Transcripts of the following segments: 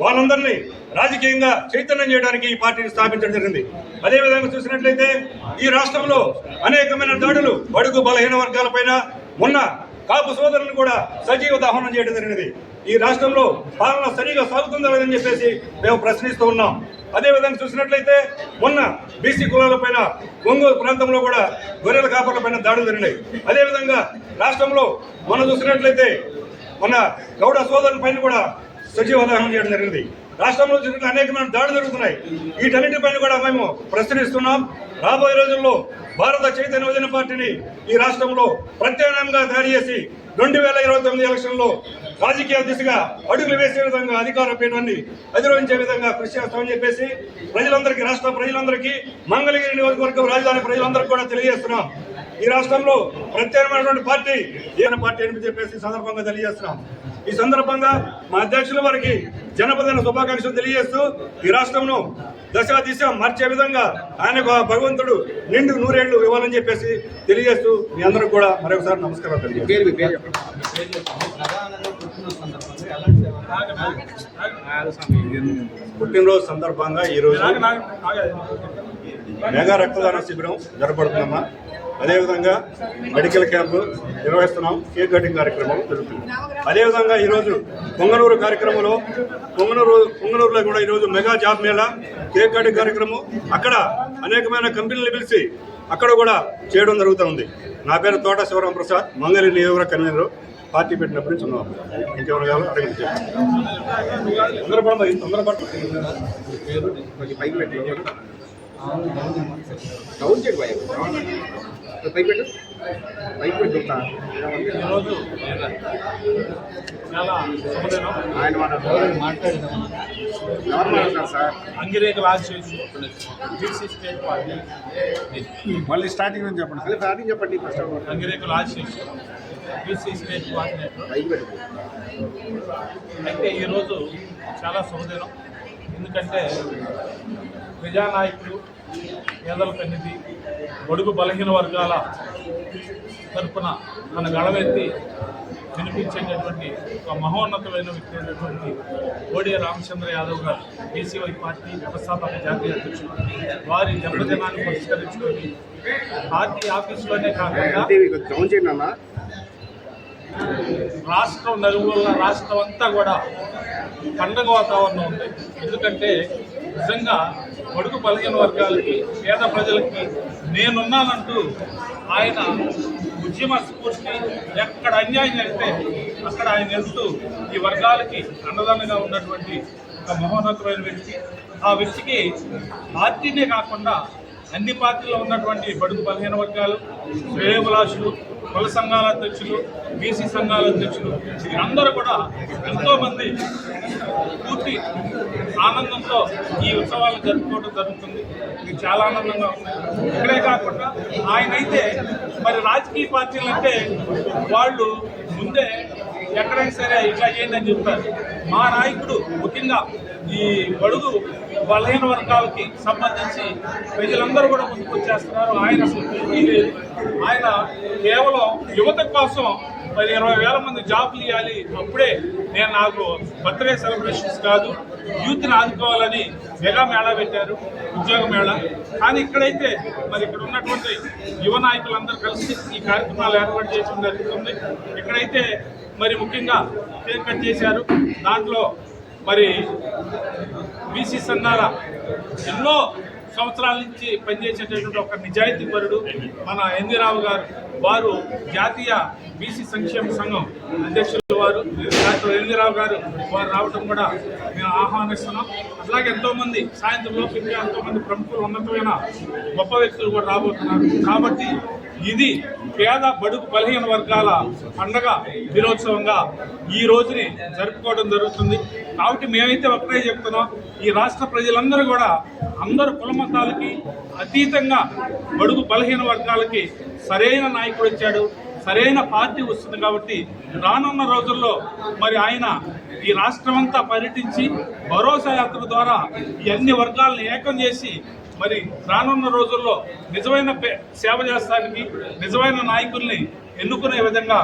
వాళ్ళందరినీ రాజకీయంగా చైతన్యం చేయడానికి ఈ పార్టీని స్థాపించడం జరిగింది. అదేవిధంగా చూసినట్లయితే ఈ రాష్ట్రంలో అనేకమైన దాడులు బడుగు బలహీన వర్గాలపైన మొన్న కాపు సోదరులను కూడా సజీవ దహనం చేయడం జరిగినది. ఈ రాష్ట్రంలో పాలన సరిగా సాగుతుందా లేదని చెప్పేసి మేము ప్రశ్నిస్తూ ఉన్నాం. అదేవిధంగా చూసినట్లయితే మొన్న బీసీ కులాలపైన ఒంగోలు ప్రాంతంలో కూడా గొర్రెల కాపర్లపైన దాడులు జరిగినాయి. అదేవిధంగా రాష్ట్రంలో మనం చూసినట్లయితే మన గౌడ సోదరుల పైన కూడా సజీవ దహనం చేయడం జరిగింది. రాష్ట్రంలో జరిగిన అనేకమైన దాడులు జరుగుతున్నాయి. వీటన్నిటిపైన కూడా మేము ప్రశ్నిస్తున్నాం. రాబోయే రోజుల్లో భారత చైతన్య యువజన పార్టీని ఈ రాష్ట్రంలో ప్రత్యామ్నాయంగా తయారు చేసి 2029 ఎలక్షన్లో రాజకీయ దిశగా అడుగులు వేసే విధంగా అధికార పీఠాన్ని అధిరోహించే విధంగా కృషి చేస్తామని చెప్పేసి ప్రజలందరికీ, రాష్ట్ర ప్రజలందరికీ, మంగళగిరి నియోజకవర్గం రాజధాని ప్రజలందరికీ కూడా తెలియజేస్తున్నాం. ఈ రాష్ట్రంలో ప్రత్యేకమైనటువంటి పార్టీ ఏదైనా పార్టీ అని చెప్పేసి సందర్భంగా తెలియజేస్తున్నాం. ఈ సందర్భంగా మా అధ్యక్షుల వారికి జనపదైన శుభాకాంక్షలు తెలియజేస్తూ ఈ రాష్ట్రంను దశ దిశ మార్చే విధంగా ఆయనకు భగవంతుడు నిండు నూరేళ్లు ఇవ్వాలని చెప్పేసి తెలియజేస్తూ మీ అందరూ కూడా మరొకసారి నమస్కారం తెలియజేస్తాను. పుట్టినరోజు సందర్భంగా ఈరోజు మెగా రక్తదాన శిబిరం జరపడుతుందమ్మా. అదేవిధంగా మెడికల్ క్యాంపు నిర్వహిస్తున్నాం. కేక్ కటింగ్ కార్యక్రమం జరుగుతుంది. అదేవిధంగా ఈరోజు పొంగనూరు కార్యక్రమంలో పొంగనూరులో కూడా ఈరోజు mega job Mela, cake cutting కార్యక్రమం, అక్కడ అనేకమైన కంపెనీలు పిలిచి అక్కడ కూడా చేయడం జరుగుతుంది. నా పేరు తోట శివరాం ప్రసాద్, మంగళగిరి నియోజకవర్గ కన్వీనర్. పార్టీ పెట్టినప్పటి నుంచి ఉన్నాం. ఇంకెవరు కావాలో అడగండి. ఈరోజు చాలా శుభదినం. అంగిరేకుల ఆశీస్సులు బీసీ స్టేట్ పార్టీ మళ్ళీ స్టార్టింగ్ నుంచి చెప్పండి. అంగిరేకుల ఆశీస్సులు బీసీ స్టేట్ కోఆర్డినేటర్. అయితే ఈరోజు చాలా శుభదినం. ఎందుకంటే ప్రజానాయకుడు, పేదల పెన్నిధి, బడుగు బలహీన వర్గాల తరపున మన గళమెత్తి వినిపించేటటువంటి ఒక మహోన్నతమైన వ్యక్తి అయినటువంటి కోడి రామచంద్ర యాదవ్ గారు, బీసీవై పార్టీ వ్యవస్థాపక జాతీయ అధ్యక్షులు, వారి జన్మదినాన్ని పురస్కరించుకొని పార్టీ ఆఫీసులోనే కాకుండా రాష్ట్రం నలుగురుల రాష్ట్రం అంతా కూడా పండగ వాతావరణం ఉంది. ఎందుకంటే నిజంగా బడుగు బలహీన వర్గాలకి, పేద ప్రజలకి నేనున్నానంటూ ఆయన ఉద్యమ స్ఫూర్తి, ఎక్కడ అన్యాయం జరిగితే అక్కడ ఆయన వెళ్తూ ఈ వర్గాలకి అండదండగా ఉన్నటువంటి ఒక మహోన్నతమైన వ్యక్తి. ఆ వ్యక్తికి పార్టీనే కాకుండా అన్ని పార్టీల్లో ఉన్నటువంటి బడుగు బలహీన వర్గాలు, శ్రేయోభిలాషులు, కుల సంఘాల అధ్యక్షులు, బీసీ సంఘాల అధ్యక్షులు అందరూ కూడా ఎంతోమంది పూర్తి ఆనందంతో ఈ ఉత్సవాలను జరుపుకోవడం జరుగుతుంది. ఇది చాలా ఆనందంగా ఉంది. ఇక్కడే కాకుండా ఆయనైతే మరి రాజకీయ పార్టీలు అంటే వాళ్ళు ముందే ఎక్కడైనా సరే ఇట్లా చేయండి అని చెప్తారు. మా నాయకుడు ముఖ్యంగా ఈ బడుగు బలహీన వర్గాలకి సంబంధించి ప్రజలందరూ కూడా ముందుకు వచ్చేస్తున్నారు. ఆయన అసలు ఆయన కేవలం యువత కోసం మరి 20,000 మంది జాబ్లు ఇవ్వాలి, అప్పుడే నాకు బర్త్డే సెలబ్రేషన్స్ కాదు, యూత్ని ఆదుకోవాలని మెగా మేళా పెట్టారు, ఉద్యోగ మేళా. కానీ ఇక్కడైతే మరి ఇక్కడ ఉన్నటువంటి యువ నాయకులందరూ కలిసి ఈ కార్యక్రమాలు ఏర్పాటు చేయడం జరుగుతుంది. ఇక్కడైతే మరి ముఖ్యంగా కేక్ కట్ చేశారు. దాంట్లో మరి బీసీ సంఘాల ఎన్నో సంవత్సరాల నుంచి పనిచేసేటటువంటి ఒక నిజాయితీ పరుడు మన ఎన్వి రావు గారు, వారు జాతీయ బీసీ సంక్షేమ సంఘం అధ్యక్షులు వారు, డాక్టర్ ఎన్వి రావు గారు వారు రావడం కూడా మేము ఆహ్వానిస్తున్నాం. అట్లాగే ఎంతోమంది సాయంత్రంలోకి ఇంకా ఎంతోమంది ప్రముఖులు, ఉన్నతమైన గొప్ప వ్యక్తులు కూడా రాబోతున్నారు. కాబట్టి ఇది పేద బడుగు బలహీన వర్గాల పండగ దినోత్సవంగా ఈ రోజుని జరుపుకోవడం జరుగుతుంది. కాబట్టి మేమైతే ఒకటే చెప్తున్నాం, ఈ రాష్ట్ర ప్రజలందరూ కూడా అందరు కుల మతాలకి అతీతంగా బడుగు బలహీన వర్గాలకి సరైన నాయకుడు వచ్చాడు, సరైన పార్టీ వస్తుంది. కాబట్టి రానున్న రోజుల్లో మరి ఆయన ఈ రాష్ట్రమంతా పర్యటించి భరోసా యాత్ర ద్వారా ఈ అన్ని వర్గాలను ఏకం చేసి మరి రానున్న రోజుల్లో నిజమైన సేవ చేస్తానికి, నిజమైన నాయకుల్ని ఎన్నుకునే విధంగా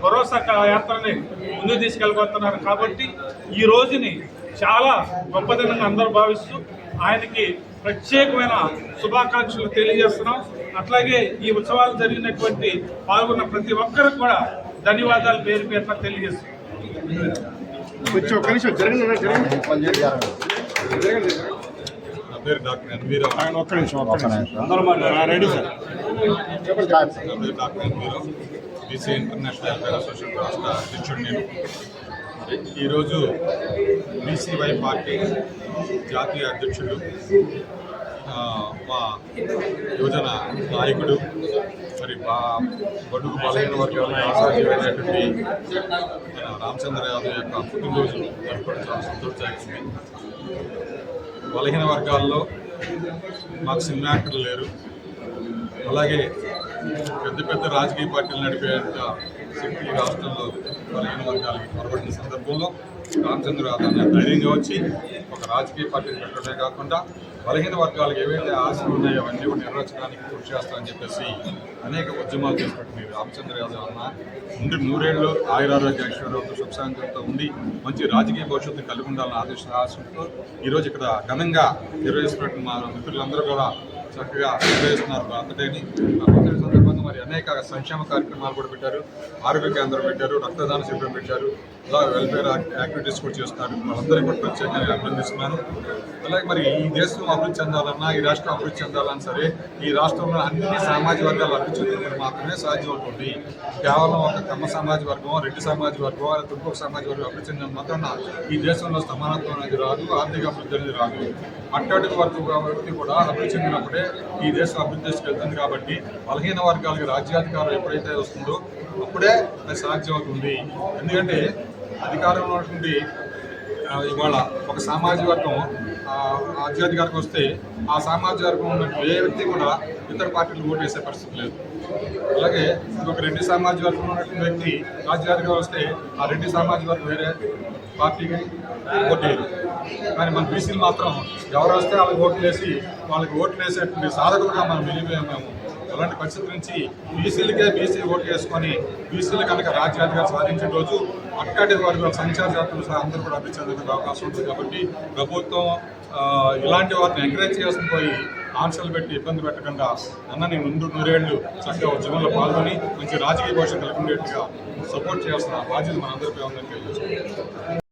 భరోసా యాత్రని ముందుకు తీసుకెళ్ళిపోతున్నారు. కాబట్టి ఈ రోజుని చాలా గొప్పదినంగా అందరూ భావిస్తూ ఆయనకి ప్రత్యేకమైన శుభాకాంక్షలు తెలియజేస్తున్నాం. అట్లాగే ఈ ఉత్సవాలు జరిగినటువంటి పాల్గొన్న ప్రతి ఒక్కరికి కూడా ధన్యవాదాలు పేరు పేరున తెలియజేస్తున్నాం. కొంచెం ఒక్క నిమిషం జరగండి. నా పేరు డాక్టర్ ఎన్వీరావు. ఒక్క నిమిషం అందరూ మాట్లాడారు. Ready sir. నా పేరు doctor NV Rao, BC international welfare association రాష్ట్ర అధ్యక్షుడు నేను. ఈరోజు బీసీవై పార్టీ జాతీయ అధ్యక్షుడు, మా యువజన నాయకుడు, మరి మా బడుగు బలహీన వర్గాలకు ఆశాజీవైనటువంటి మన రామచంద్ర యాదవ్ యొక్క పుట్టినరోజు జరుపుకోవడం చాలా సంతోషదాయకం. బలహీన వర్గాల్లో మాకు సినిమా యాక్టర్లు లేరు, అలాగే పెద్ద పెద్ద రాజకీయ పార్టీలు నడిపేంత శక్తి ఈ రాష్ట్రంలో బలహీన వర్గాలకి పొరబడిన సందర్భంలో రామచంద్ర యాదవ్ ధైర్యంగా వచ్చి ఒక రాజకీయ పార్టీని పెట్టడమే కాకుండా బలహీన వర్గాలకు ఏవైతే ఆశలు ఉన్నాయో అవన్నీ కూడా నెరవేర్చడానికి కృషి చేస్తామని చెప్పేసి అనేక ఉద్యమాలు చేసినట్టు రామచంద్ర యాదవ్ అన్న ఉండి 100 ఏళ్ళు ఆయురారోగ్య ఐశ్వర్యంతో సుఖశాంతితో ఉండి మంచి రాజకీయ భవిష్యత్తు కలిగి ఉండాలని ఆశతో ఈరోజు ఇక్కడ ఘనంగా నిర్వహిస్తున్నట్టు మా మిత్రులందరూ కూడా చక్కగా నిర్వహిస్తున్నారు బర్త్డేని. ఆ బర్త్డే సందర్భంగా మరి అనేక సంక్షేమ కార్యక్రమాలు కూడా పెట్టారు, ఆరోగ్య కేంద్రం పెట్టారు, రక్తదాన శిబిరం పెట్టారు, ఇలా వెల్ఫేర్ యాక్టివిటీస్ కూడా చేస్తున్నారు. వాళ్ళందరికీ కూడా ప్రత్యేకంగా అభినందిస్తున్నాను. అలాగే మరి ఈ దేశం అభివృద్ధి చెందాలన్నా, ఈ రాష్ట్రం అభివృద్ధి చెందాలన్నా సరే ఈ రాష్ట్రంలో అన్ని సామాజిక వర్గాలు అభివృద్ధి చెందినప్పుడు మాత్రమే సాధ్యం అవుతుంది. కేవలం ఒక కమ్మ సమాజ వర్గం, రెడ్డి సమాజ వర్గం, తుర్కు సమాజ వర్గం అభివృద్ధి చెందిన మాత్రం ఈ దేశంలో సమానత్వం అనేది రాదు, ఆర్థిక అభివృద్ధి అనేది రాదు. అట్టడుగు వర్గం కాబట్టి కూడా అభివృద్ధి చెందినప్పుడే ఈ దేశం అభివృద్ధి చేసుకెళ్తుంది. కాబట్టి బలహీన వర్గాలకి రాజ్యాధికారం ఎప్పుడైతే వస్తుందో అప్పుడే అది సాధ్యం అవుతుంది. ఎందుకంటే అధికారంలో ఉన్నటువంటి ఇవాళ ఒక సామాజిక వర్గం రాజ్యాధికారికి వస్తే ఆ సామాజిక వర్గం ఉన్న ఏ వ్యక్తి కూడా ఇతర పార్టీలు ఓటు వేసే పరిస్థితి లేదు. అలాగే ఇంకొక రెడ్డి సామాజిక వర్గం ఉన్నటువంటి వ్యక్తి రాజ్యాధికారం వస్తే ఆ రెడ్డి సామాజిక వర్గం వేరే పార్టీకి ఓటు వేయరు. కానీ మన బీసీలు మాత్రం ఎవరు వస్తే వాళ్ళకి ఓట్లు వేసి వాళ్ళకి ఓట్లు వేసేటువంటి సాధకులుగా మనం మిగిలిపోయాము. అలాంటి పరిస్థితి నుంచి బీసీలకే బీసీ ఓట్లు వేసుకొని బీసీలు కనుక రాజ్యాధికారం సాధించిన రోజు అక్కడి వర్గాల సంచార జాతులు అందరూ కూడా అభివృద్ధి చెందడానికి అవకాశం ఉంటుంది. కాబట్టి ప్రభుత్వం ఇలాంటి వారిని ఎంకరేజ్ చేసుకుని పోయి ఆంక్షలు పెట్టి ఇబ్బంది పెట్టకుండా నేను 100 ఏళ్ళు చక్కగా ఉద్యమంలో పాల్గొని మంచి రాజకీయ భవిష్యత్తు కలిగి ఉండేట్టుగా సపోర్ట్ చేయాల్సిన బాధ్యత మనందరిపై ఉందని తెలియజేస్తున్నాను.